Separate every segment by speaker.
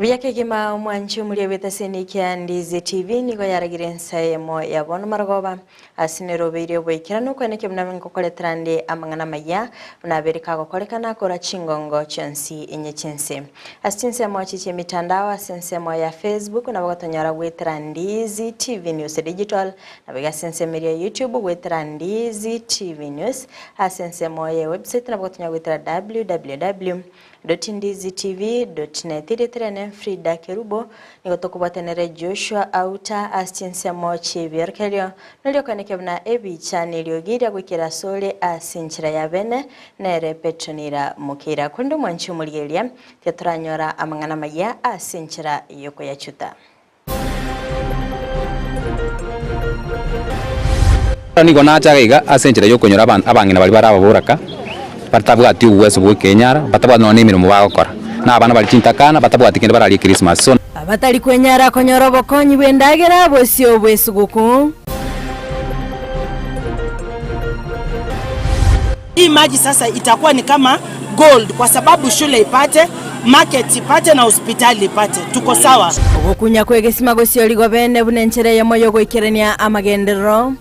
Speaker 1: Muriake kima mwanchu muriabeta Kisii and Ndizi TV niko yaragire ENSA ya bono maragoba asinero beire bwekirano kweneke mnamengo koletrande amangana maya mnabereka gokolekana kora chingongo chonsi enye chense asinse mwachiche mitandao asinse ya Facebook na bagotonyara gwetera Ndizi TV News Digital na bega sense media YouTube gwetera Ndizi TV News asinse ya website na bagotonyara gwetera www.ndizitv.net iritrene FRIDAH KERUBO nigotokubatenere Joshua AUTA astinsemo chiberkelio nalio kanekebna ebicha niliogira gwikira sole asinchira ya bene nere Petra Mokeira kundo mwanchu muligelia tetranyora amangana maya asinchira yoko ya chuta
Speaker 2: niko nachaga asinchira yoko nyora abangina bali baraboraka batabwati uwezo bwo Kenyara batabwana n'emirimo bagokora n'abana bali kintakana batabwati kende barali Christmas so
Speaker 1: abatali kwenyara konyorobo konyi bwendagera bosio bwesuguku.
Speaker 3: Hii maji sasa itakuwa ni kama gold kwa sababu shule ipate, market ipate na hospitali ipate. Tuko sawa.
Speaker 1: Okunya kwegesima gosio ligobene bunenchere ya moyo goikerenia amagendero.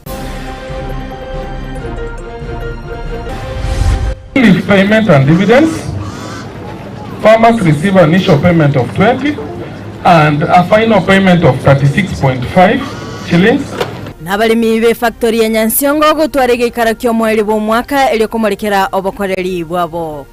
Speaker 4: Payment and dividends. Farmers receive an initial payment of 20 and a final payment of 36.5 shillings.
Speaker 1: Nabalimi be factory ya Nyansiongo gutwarege ikarakyo mweli bo mwaka elio komorekera obokoreri bwabo.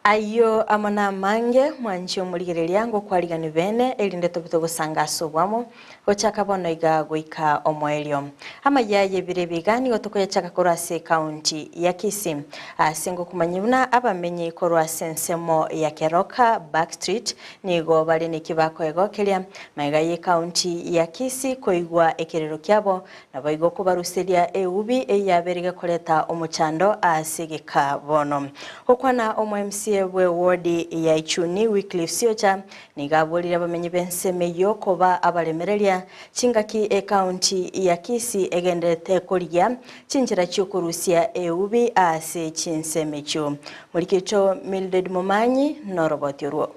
Speaker 1: Ayo amana mange mwancho muligerelia ngo kwaligani bene elinde tobito gusanga sobwamo gochaka bono iga goika omwelio amayaye birebigani gotokoya chaka korase county ya Kisii asingo kumanyibuna abamenye korase nsemo ya Keroka Backstreet nigo bali nikibako egokelia magaye county ya Kisii koigwa ekerero kyabo nabayigo kubaruselia eubi eyaberege koleta omuchando asigika bono okwana omwMC we ward ya Ichuni weekly siocha nigabolira bamenye benseme yokoba abalemerelia chingaki county ya Kisii egendete kolya chinjira cyukurusia eubi ase chinsemecho mulikito Mildred Momanyi no robot yorwo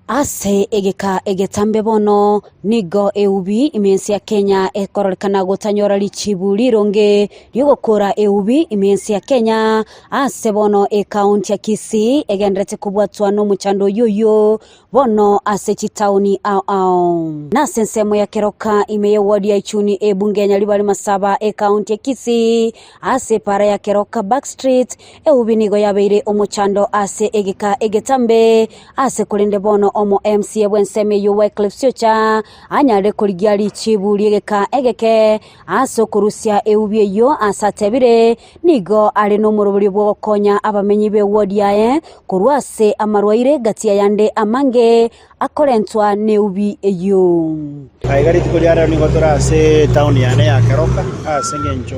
Speaker 5: ase egeka egetambe bono nigo eubi imensi ya Kenya ekororikana gutanyora lichibuli ronge yogokora eubi imensi ya Kenya ase bono county ya Kisii egendrete kubwatwa no muchando yoyo bono ase chitauni au na sensemo ya Keroka imeye ward ya Ichuni ebunge nyali bali masaba county ya Kisii ase para ya Keroka Backstreet eubi nigo yabeire omuchando ase egeka egetambe ase kulinde bono omo MC bwenseme yuwe klipsiocha anyale kuligyali chibuli egeka egeke aso kurusia eubi yo asatebire nigo ali no murubuli bwo konya abamenyi be ward yae kurwase amarwaire gatia yande amange akorentwa neubi eyo
Speaker 6: aigari tikuliara nigo turase town yane ya Keroka asengencho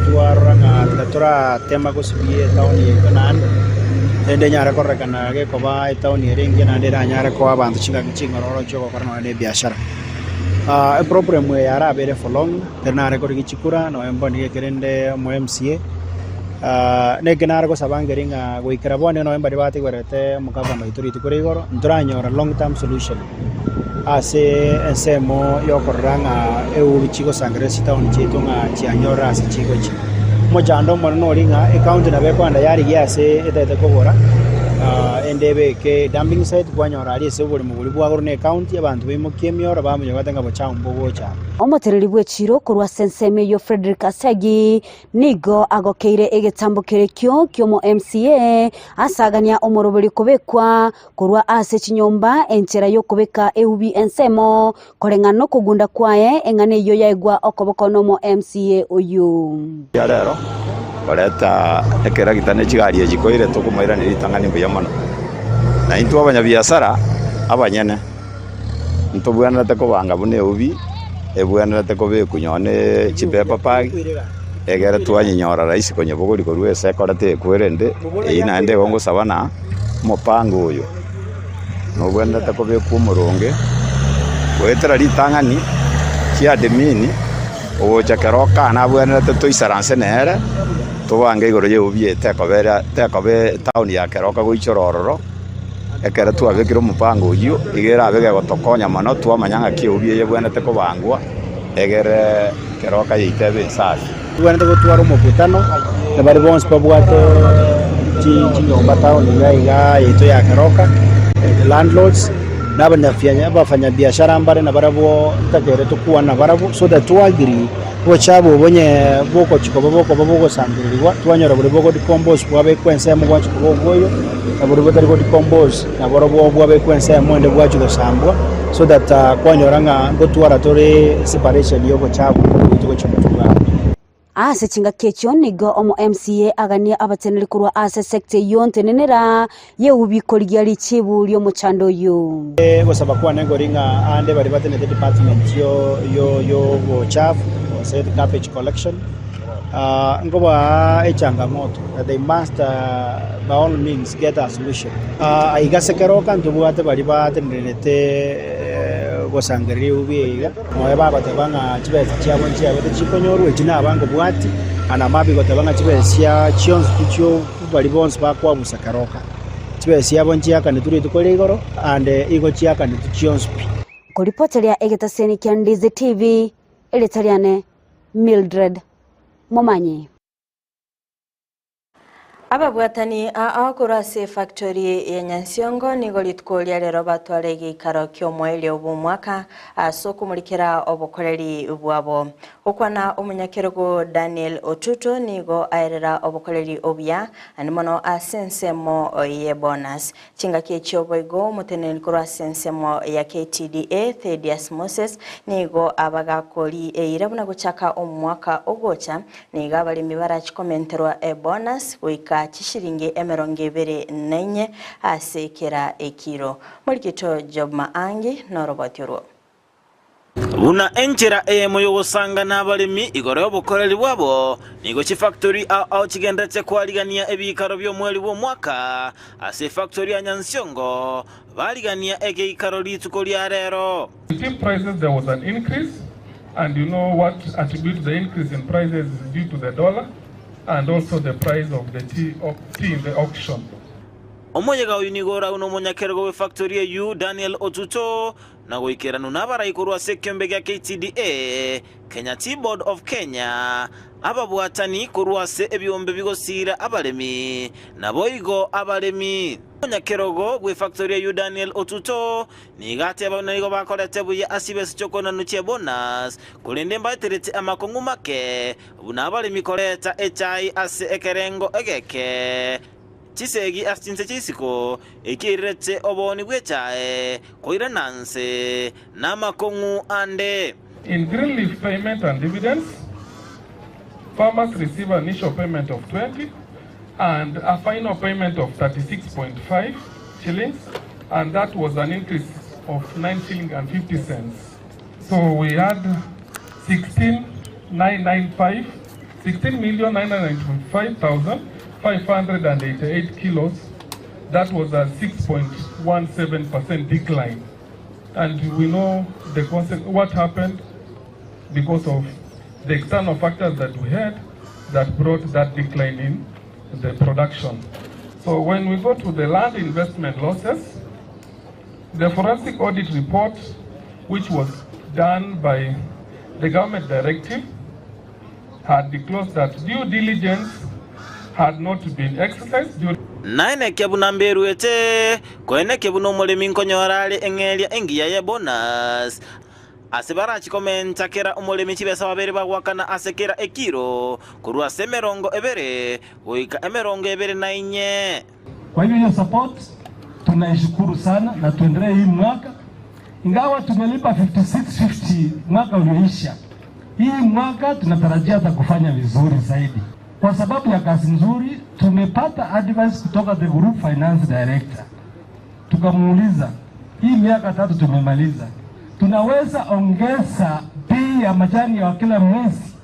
Speaker 6: tuaranga tatura tema gusubie town yekanande ende nyara korrekana ge koba town yeringi na ndera nyara ko abantu chingororo choko korno ne biashara a problem we yara bere for long tenare korigi chikura no emboni kerende mo MCA ne genara ko sabangeringa go ikrabone no embari bati gorete mukaba no ituriti kurigoro nduranyora long term solution ase ensemo yokoranga eu chiko sangre town chitunga chianyora ase chiko chi mojando mono ringa account na be kwanda yari yase etete kogora endebe ke dumping site kwanyora ali sebuli muguli bwa ne account y'abantu bimukemyora bamunye batanga bacambo bocha
Speaker 5: omotereri bwe chiro kurwa senseme yo Frederick Asagi nigo agokeire egetambukire kyo mo MCA asagania omorobeli kubekwa kurwa ase chinyomba enchera yo kubeka eubi ensemo korengano kugunda kwae engane yo yaigwa okobokono mo MCA oyo
Speaker 7: yarero bareta ekera gitane chigari ejikoire tukumaira ni ritangani mbuyamono na into abanyabiasara abanyene ntobwana takobanga bune ubi ebwana takobe kunyone chipepa pagi egera twanyinyora raisi konye bogori korwe sekorate kwerende ina ende gongo sabana mopango uyo no bwana takobe kumuronge wetera ritangani chia demini ocha keroka na bwenete toisaranse nere tubange igoro ye ubie tekobe town ya keroka goichorororo ekere twabekire omupango oyo igera abege gotokonya mono twamanyanga ki ubie ye bwenete kobangwa egere keroka yeitebe sasa
Speaker 6: bwenete gotwara omokutano na bari bonse babwate chinyomba town ya yeito ya keroka landlords bafanya biashara mbare na barabo takere tukuwa na barabo so that to agree bochabo bonye boko chikobo boko sambiriwa twanyora buri boko decompose bwabe kwense mu gwacho bogoyo na buri boko decompose na barabo bwabe kwense mu ende gwacho gosambwa so that kwanyoranga gotwara tore separation yoko chabo tuko chomutwa
Speaker 5: ase chinga kecho nigo omo MCA agania abateneri kurwa ase sector yonte nenera ye ubikorigia lichibu lyo muchando yo
Speaker 6: gosaba kwa nengo ringa ande bari batene department yo chafu say the garbage collection ngoba echangamoto they must by all means get a solution igase keroka ntubwate bari batenete gosangeri ubiega moye baba tabanga chibezi cyabo cyabo chikonyorwe chinabango bwati ana mabi gotabanga chibezi ya chionzo kicho bari bonse bakwa busakaroka chibezi yabo nchiyaka nituri tukole igoro ande igo chiyaka nituchionzo
Speaker 1: Ku ripoti ya Kisii kya Ndizi TV ilitaliane Mildred Momanyi. Ababwatani akurase factory ya Nyansiongo nigo litkolia lero batware gikaro ky'omweli obumwaka asokumulikira obukoleri bwabo okwana omunyakerugo Daniel Otuto nigo aerera obukoleri obya animono asensemo ye bonus chinga ky'obwego muteneni kura asensemo ya KTDA Thedias Moses nigo abagakoli eirabuna guchaka omwaka ogocha nigo abalimi barachikomenterwa e bonus wika chishiringi emerongevere nenye asekera ekiro mulikito Job Maangi norobatiro
Speaker 8: Una enchera AMAYIA yogosanga n'abalimi igoro y'obukoreri bwabo nigo chi factory au chigendetse kwaligania ebikaro by'omweli bw'omwaka ase factory ya Nyansiongo baligania egeikaro lituko lya rero.
Speaker 4: In prices there was an increase, and you know what attributes the increase in prices is due to the dollar and also the price of the tea in the auction.
Speaker 8: Omoyega uyinigora uno munyakerugo we factory yu Daniel Otuto na goikera nunabara ikurwa sekyombe gya KTDA Kenya Tea Board of Kenya ababwatani kurwa se ebyombe bigosira abalemi naboigo abalemi munyakerugo we factory yu Daniel Otuto nigate abanigo bakolete buye asibese chokona nuche bonus kulende mbaterete amakongu make bunabalemi koleta echai ase ekerengo egeke Chisegi astinse chisiko ekiretse oboni bwechae koira nanse namakongu ande.
Speaker 4: In green leaf payment and dividends, farmers receive an initial payment of 20 and a final payment of 36.5 shillings, and that was an increase of 9 shillings and 50 cents. So we had 16,995,588 kilos. That was a 6.17% decline. And we know what happened because of the external factors that we had that brought that decline in the production. So when we go to the land investment losses, the forensic audit report, which was done by the government directive, had disclosed that due diligence had not been exercised.
Speaker 8: Naine kebuna mberuete kwene kebuno mulemi nkonyorale engelia engiya ye bonus asibara chikomenta kera umulemi chibesa babere bagwakana asekera ekiro kurwa semerongo ebere oika emerongo ebere na inye.
Speaker 9: Kwa hiyo support tunaishukuru sana na tuendelee hii mwaka, ingawa tumelipa 5650 mwaka ulioisha. Hii mwaka tunatarajia hata kufanya vizuri zaidi. Kwa sababu ya kazi nzuri tumepata advice kutoka the group finance director. Tukamuuliza, hii miaka 3 tumemaliza, tunaweza ongeza bei ya majani ya kila mwezi?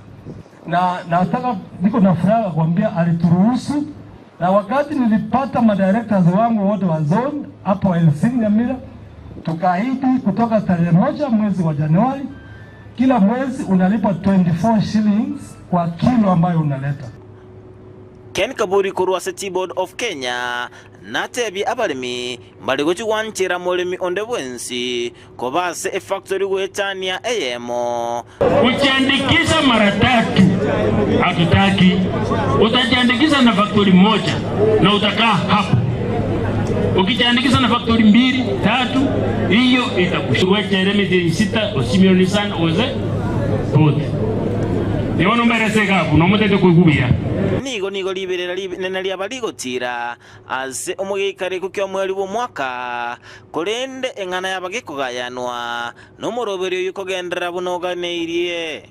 Speaker 9: Na nataka niko na furaha kuambia alituruhusu, na wakati nilipata madirectors wangu wote wa zone hapo Kisii Nyamira, tukaahidi kutoka tarehe 1 mwezi wa Januari kila mwezi unalipa 24 shillings kwa kilo ambayo unaleta.
Speaker 8: Ken Kaburi kurwa City Board of Kenya natebi abalimi mbali gochiwanchira mulimi onde bwensi kobase factory gwetania EYEMO.
Speaker 10: Ukiandikisha mara 3 hatutaki. Utajiandikisha na factory moja na utakaa hapo. Ukijiandikisha na factory 2, 3 hiyo itakushurua cheremezi 6 osimioni sana oze bote. Niwono mbere gabu no mutete kwigubira.
Speaker 8: Nigo liberera nena lyabaligo tira aze omugikare kukyo mweli wo mwaka kolende engana yabagiko gayanwa no moroberio yukogendera bunoganeirie.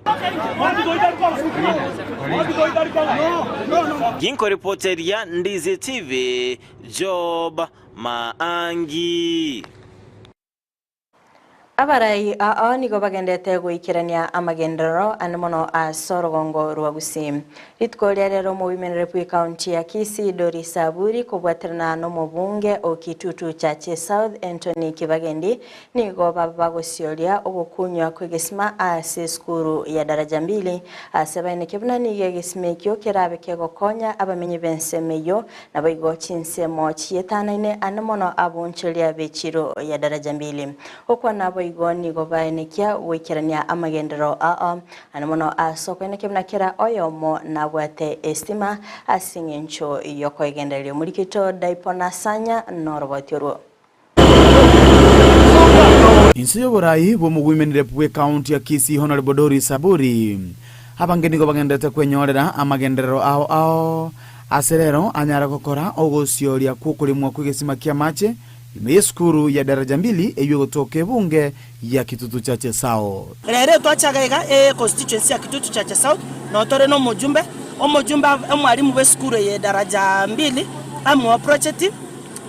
Speaker 8: Ginko reporteria Ndizi TV Job Maangi.
Speaker 1: Abarai nigo bagendete gwikirania amagendero anemono a Sorogongo rwa Gusii. Ritkoria rero mu Women Rep County ya Kisii Dori Saburi kubwaterana no mubunge o Kitutu Chache South Anthony Kibagendi nigo babagosyoria obukunywa kwegesima ase skuru ya daraja 2 asebaine kibuna nige gismekyo kirabe kegokonya abamenyi bensemeyo naboigo chinsemo chietanaine anemono abunchulia bechiro ya daraja 2 okwa nabo igoni gobaenekia wikirania amagendero anemono asoko nekebna kira oyomo nabwate estima asingencho yoko igendelio mulikito daipona sanya norobotiro.
Speaker 11: Insiyo borai bo mu Women Rep County ya Kisii Honorable Dori Saburi abangeni go bagendete kwenyorera amagendero ao aserero anyara kokora ogosyoria kukulimwa kwegesima kia mache ime skuru ya daraja 2 eyo gotoke bunge ya Kitutu Chache South.
Speaker 3: Rere twachagaiga constituency ya Kitutu Chache South no tore no mujumbe omwalimu we skuru ya daraja 2 amwa project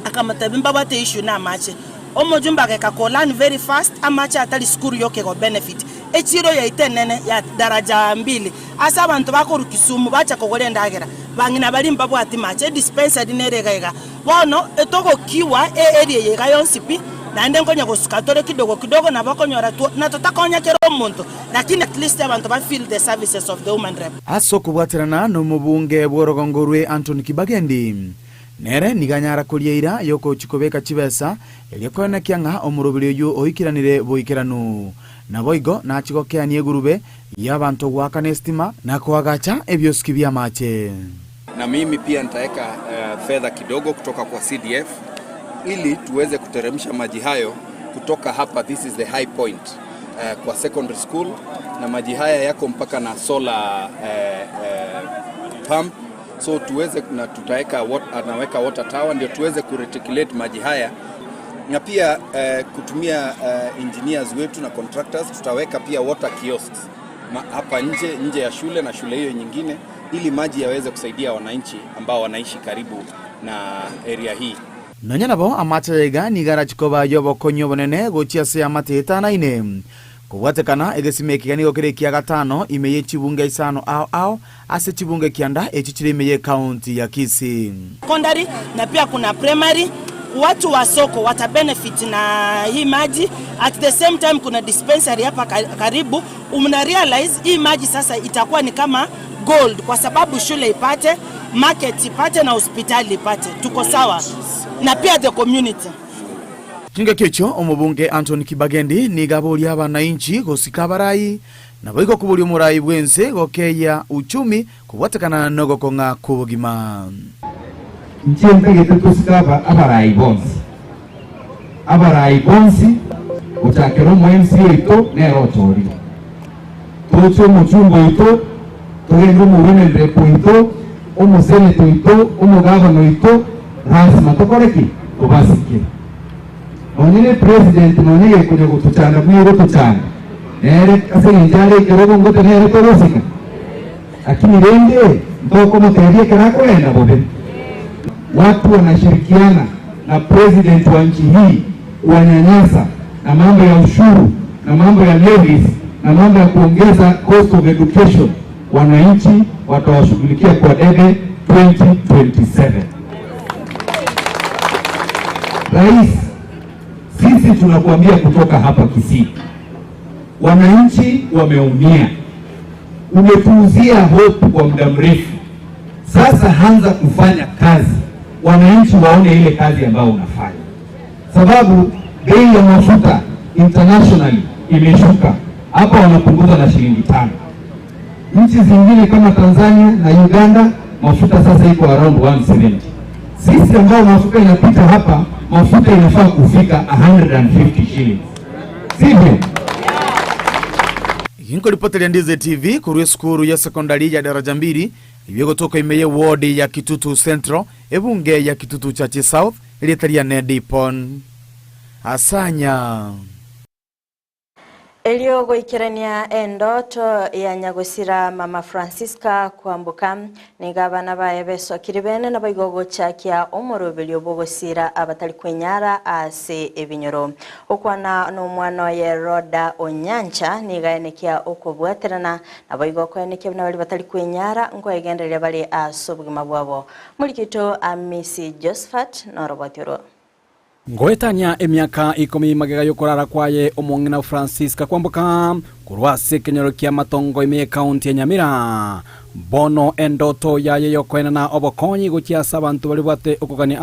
Speaker 3: akamatebimba bate issue na mache omujumbe akakolan very fast amache atali skuru yoke go benefit echiro ya itenene ya daraja 2 asa abantu bakuru Kisumu bacha kogolenda agera bangina balimba bwati mache dispensary neregaiga bono etoko kiwa area yega yonsipi nande ngonya gosukatore kidogo na bakonyora na tutakonya kero omuntu lakini at least abantu ba feel the services of the Women Rep.
Speaker 11: Aso kubwaterana no mubunge bworogongo rwe Anthony Kibagendi nere niganyara kulieira yoko chikobeka chibesa eliakona kianga omurobiri yu oikiranire boikiranu na boigo na chigokea ni egurube y'abantu gwakana estima na kwagacha ebyoski bya mache.
Speaker 12: Na mimi pia nitaweka fedha kidogo kutoka kwa CDF ili tuweze kuteremsha maji hayo kutoka hapa, this is the high point kwa secondary school, na maji haya yako mpaka na solar pump, so tuweze na tutaweka anaweka water tower ndio tuweze kureticulate maji haya, na pia kutumia engineers wetu na contractors tutaweka pia water kiosks hapa nje ya shule na shule hiyo nyingine ili maji yaweze kusaidia wananchi ambao wanaishi karibu na area hii.
Speaker 11: Nonyanabo amachega nigara chikoba yobo konyo bonene gochia se amateta naine kubwatekana egesimeki gani gokire kia gatano imeye chibunge isano ao ase chibunge kianda echichire imeye county ya Kisii
Speaker 3: secondary na pia kuna primary watu wa soko wata benefit na hii maji. At the same time kuna dispensary hapa karibu. Umna realize hii maji sasa itakuwa ni kama gold kwa sababu shule ipate, market ipate na hospitali ipate. Tuko sawa. Na pia the community.
Speaker 11: Kinga kecho omubunge Anthony Kibagendi ni gaboli abananchi gosikabarai na boigo kubuli umurai bwense gokeya uchumi kubwatekana nogo konga kubugima.
Speaker 13: Nchembe tusikaba abarai bonsi utakero mwensi ito nerotori tocho muchumbo ito tugendo mu Women Rep ito umuseneto ito umugabano ito rasima tokoreki kubasike onine president nonige kunyo gutuchanga mwiro tuchanga nere asenjale KERUBO ngote nere tobosika akini rende ndoko mterie kerakwenda bobe. Watu wanashirikiana na president wa nchi hii wanyanyasa na mambo ya ushuru na mambo ya levies na mambo ya kuongeza cost of education. Wananchi watawashughulikia kwa debe 2027. Rais, sisi tunakuambia kutoka hapa Kisii, wananchi wameumia. Umepuuzia hope kwa muda mrefu. Sasa anza kufanya kazi, wananchi waone ile kazi ambayo unafanya, sababu bei ya mafuta internationally imeshuka. Hapa wanapunguza na shilingi 5. Nchi zingine kama Tanzania na Uganda mafuta sasa iko around 170. Sisi ambao mafuta inapita hapa, mafuta inafaa kufika 150 shillings. Sivyo?
Speaker 11: Inko ripoti ya Ndizi TV kuruwe skuru ya sekondari ya daraja 2 iliyo kutoka imeye ward ya Kitutu Central ebunge ya Kitutu Chache South ilitaria Nedipon asanya
Speaker 1: Elio goikerania endoto ya Nyagusira Mama Francisca kwambuka ni gabana baye besokiri bene na bayigogo chakia omorobelio bogosira abatali kwenyara ase ebinyoro okwana no mwana ye Roda Onyancha ni gaenekia okobwaterana na bayigo kwenekia na bali batali kwenyara ngo egenderere bali asobugima bwabo mulikito amisi Josephat norobotiro
Speaker 14: Ngoetania emiaka 10 magega yokorara kwaye omongina Francisca kwambuka kurwase kenyoro kia matongo ime county ya Nyamira bono endoto yaye yokwena na obokonyi gukia sabantu bali bwate okugani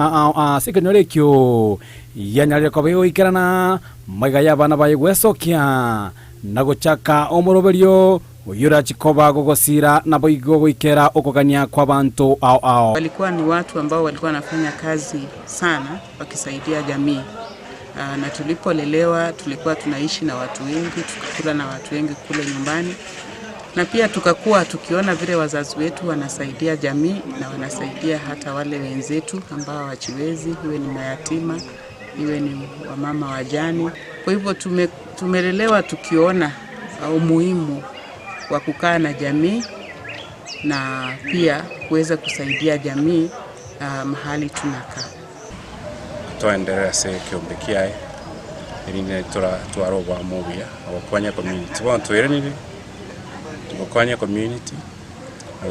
Speaker 14: sekenyore kyo yanyalire kobeyo ikerana magaya bana baye gwesokia nagochaka omoroberio uyura chikoba gogosira na boigo goikera okogania kwa bantu
Speaker 15: walikuwa ni watu ambao walikuwa wanafanya kazi sana wakisaidia jamii. Na tulipolelewa tulikuwa tunaishi na watu wengi, tukakula na watu wengi kule nyumbani. Na pia tukakuwa tukiona vile wazazi wetu wanasaidia jamii na wanasaidia hata wale wenzetu ambao hawajiwezi, iwe ni mayatima, iwe ni wamama wajani. Kwa hivyo tumelelewa tukiona umuhimu wa kukaa na jamii na pia kuweza kusaidia jamii mahali tunakaa.
Speaker 16: Tuendelea kiumbe kiae irinde twaroba mobia abakwanya community wantu irenire tubakwanya community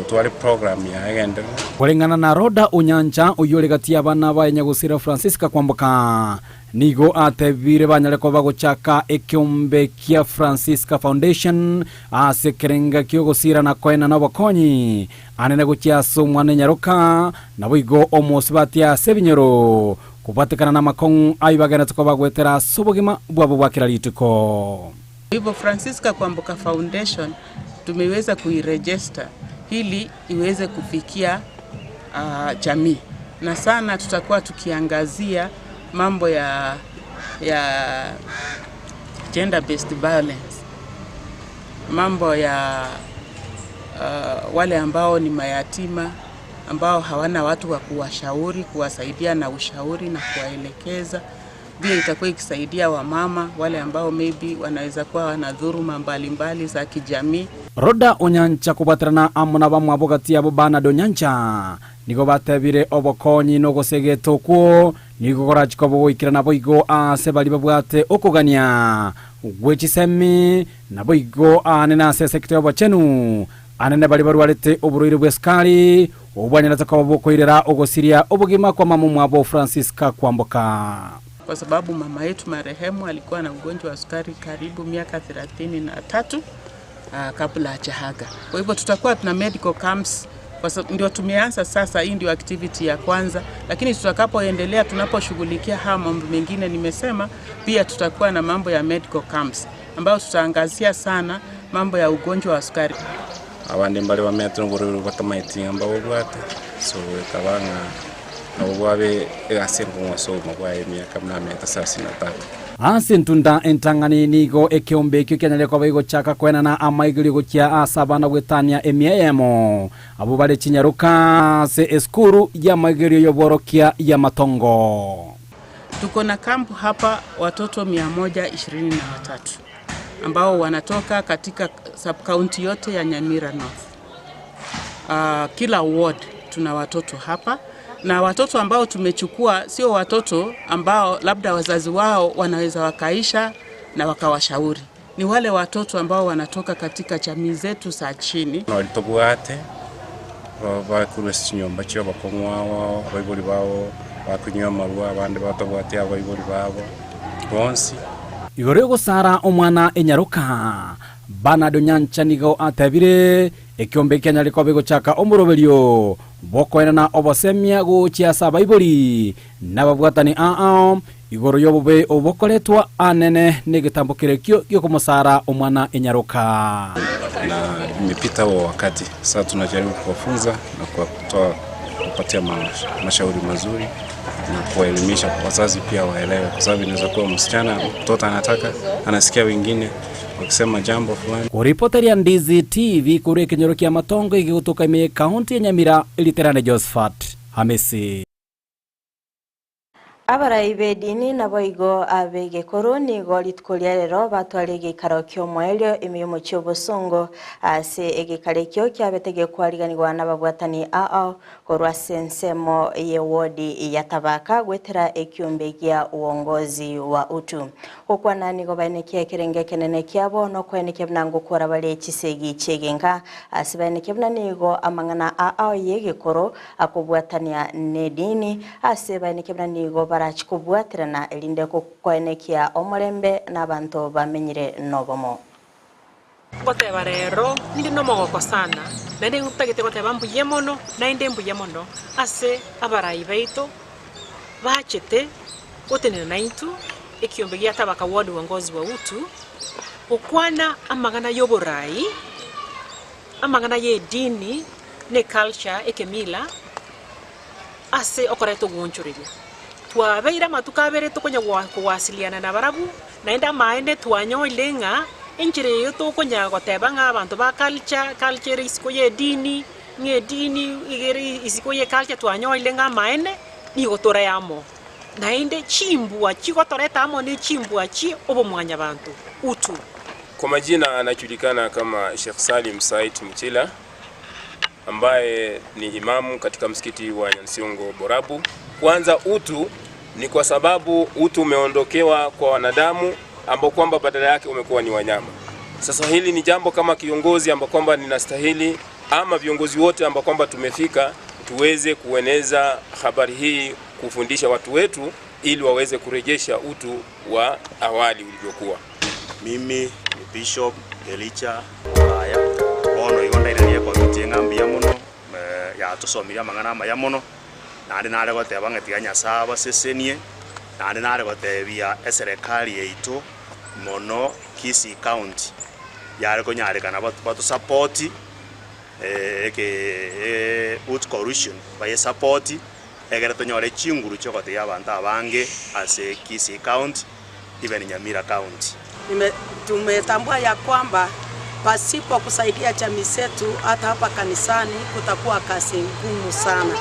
Speaker 16: twari program ya egender
Speaker 14: kulingana na Roda Onyancha uyuligatia abana ba Nyagusira Francisca kwambuka nigo atebire banyaleko bagochaka ekiumbe kia Francisca Foundation asekerenga kiogosira na kwena na bakonyi anene gukia sumwane nyaruka na bigo omosibatia sebinyoro kupatikana na makong aibagana tukoba gwetera sobogima bwabo bwakira lituko.
Speaker 15: Hivyo Francisca Kwambuka Foundation tumeweza kuiregister ili iweze kufikia jamii, na sana tutakuwa tukiangazia mambo ya gender based violence, mambo ya wale ambao ni mayatima ambao hawana watu wa kuwashauri, kuwasaidia na ushauri na kuwaelekeza. Pia itakuwa ikisaidia wamama wale ambao maybe wanaweza kuwa wanadhuruma mbalimbali za kijamii.
Speaker 14: Roda Onyancha kubaterana amuna bamwabogati abo bana Onyancha nigo batebire obokonyi no gosegeto kwo nigo gorachiko boikira na boigo ase bali babwate okugania gwechisemi na boigo anena sekte obachenu anene bali barwarete oburoire bweskali obwanyana takabo koirera ogosiria obugima kwa mama mwabo Francisca Kwambuka.
Speaker 15: Kwa sababu mama yetu marehemu alikuwa na ugonjwa wa sukari karibu miaka 33 kabla hajahaga. Kwa hivyo tutakuwa tuna medical camps, ndio tumeanza sasa. Hii ndio activity ya kwanza, lakini tutakapoendelea tunaposhughulikia haya mambo mengine nimesema, pia tutakuwa na mambo ya medical camps ambayo tutaangazia sana mambo ya ugonjwa wa sukari.
Speaker 16: Abandi mbali bametro ngororo batamaiti ambao bwate so kabanga nabwabe egasengo ngosoma kwa miaka 33.
Speaker 14: Asintunda entangani nigo ekiombe kikenele kwa bigo chaka kwena na amaigiri gukia asabana gwetania EYEMO abo bale chinyaruka se eskuru ya maigiri yoborokia ya matongo.
Speaker 15: Tuko na kampu hapa watoto 123 ambao wanatoka katika sub-county yote ya Nyamira North. Kila ward tuna watoto hapa, na watoto ambao tumechukua sio watoto ambao labda wazazi wao wanaweza wakaisha na wakawashauri. Ni wale watoto ambao wanatoka katika jamii zetu za chini.
Speaker 16: Walitobuate bakuresi nyomba cyo bakongwa bayibuli bawo bakunywa marwa abandi batobuate abayibuli babo bonsi
Speaker 14: igoro gusara omwana enyaruka Banado Nyancha nigo atebire ekiombe kyanyariko bigochaka omuroberio bokoena na obosemia guchia sabaibori nababwatani igoro yobobe obokoletwa anene negitambo kirekio gyokumusara omwana enyaruka
Speaker 16: na imepita wakati sasa tunajaribu kuwafunza na kupatia mashauri mazuri na kuwaelimisha kwa wazazi pia waelewe, kwa sababu inaweza kuwa msichana mtoto anasikia wengine wakisema jambo fulani.
Speaker 14: Kuripoteria Ndizi TV kuri kinyoro kia matongo igigutuka ime kaunti ya Nyamira iliterane Josephat Hamisi.
Speaker 1: Abarayi dini nabo igo abege koroni golitkolia rero batwarege karokyo mwelyo imiyomo cyobosongo ase egikarekyo kyabetege kwariganirwa n'ababwatani korwa sensemo ye wodi yatabaka gwetera ekyombe gya uongozi wa utu okwa nani go banekiye kerenge kenene kyabo no kweneke bnango kora bale kisegi chegenga asibaneke bnanigo amangana yege koro akubwatania nedini ase baneke bnanigo barachikubwatirana elinde ko kwenekia omurembe n'abantu bamenyire nobomo
Speaker 17: goteba rero ndi no mogoko sana nende ngutagite goteba mbuye mono nainde mbuye mono ase abarayi baito bachete otenena naintu ekiombe gyatabaka wodi uongozi wa utu okwana amagana yoborayi amagana ye dini ne culture ekemila ase okoreto gunchurirya twabeira matukabere tukonya kuwasiliana na barabu naenda maende twanyoilenga injire yo tukonya goteba ng'abantu ba culture isiko ye dini nge dini igeri isiko ye culture twanyoilenga maende ni gotora yamo naende chimbua chigotoreta amo ni chimbua chi obomwanya bantu utu.
Speaker 18: Kwa majina anajulikana kama Sheikh Salim Said Mchila ambaye ni imamu katika msikiti wa Nyansiongo Borabu. Kwanza utu ni kwa sababu utu umeondokewa kwa wanadamu ambao kwamba badala yake umekuwa ni wanyama. Sasa hili ni jambo kama kiongozi ambao kwamba ninastahili ama viongozi wote ambao kwamba tumefika tuweze kueneza habari hii, kufundisha watu wetu ili waweze kurejesha utu wa awali ulivyokuwa.
Speaker 19: Mimi ni Bishop Elicha aya ono igondairania kwa mitengambi ya muno ya tusomira mangana ya muno nari nare goteba ngetiga nyasaba sesenie nari nare gotebia eserikali yeito mono Kisii County yare konyarekana batu support ut corruption by support egere tonyore chinguru chokote y'abantu abange ase Kisii County even Nyamira County.
Speaker 20: Tumetambua ya kwamba pasipo kusaidia jamii zetu hata hapa kanisani kutakuwa kazi ngumu sana.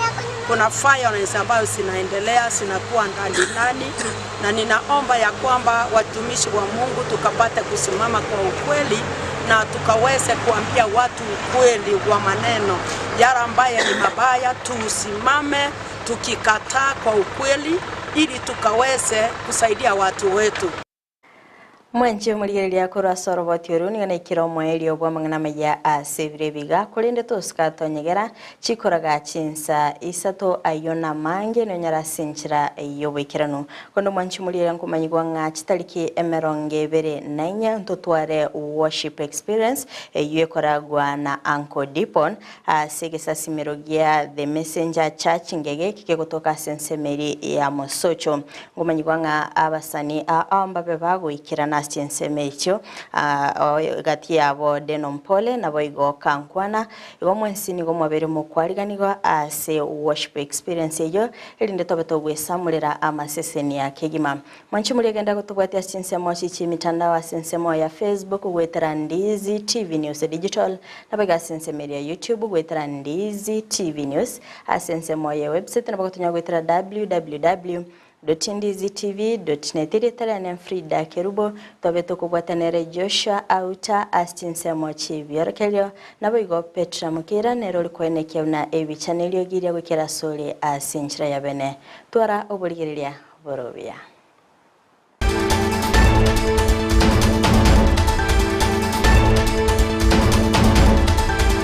Speaker 20: Kuna violence ambayo zinaendelea zinakuwa ndani na ninaomba ya kwamba watumishi wa Mungu tukapate kusimama kwa ukweli na tukaweze kuambia watu ukweli wa maneno yale ambayo ni mabaya, tusimame tukikataa kwa ukweli ili tukaweze kusaidia watu wetu.
Speaker 1: Mwenche muligereria korwa soroboti oruni ngana ikira omweli obwa mangana maya asevire biga kulinde toska tonyegera chikoraga chinsa isato ayona mange no nyara sinchira yobikirano kondo mwenche muligereria nkumanyigwa nga chitariki emeronge bere nanya ntotware worship experience yekoragwa na Uncle Dipon segesa simirogia the messenger church ngege kike kutoka sensemeri ya Mosocho nkumanyigwa nga abasani ambabe bago ikirana chensemecho gati yabo Denompole nabo igo kankwana igo mwensini go mwabere mukwariganirwa ase worship experience yo elinde tobeto gwesamurira amaseseni ya kegima mwanchi mulegenda gutubwatia chinsemo chichi mitandao wa sensemo ya Facebook gwetera Ndizi TV News Digital nabaga sensemo ya YouTube gwetera Ndizi TV News asensemo ya website nabagotonya gwetera www.ndizitv.net tele FRIDAH KERUBO tobeto kubwatanere Joshua AUTA astinsemo chibyorkelyo nabo igo Petra Mokeira nero likwenekya na ebichannel yogiria gwekera sole asinchira yabene twara obuligereria borobia.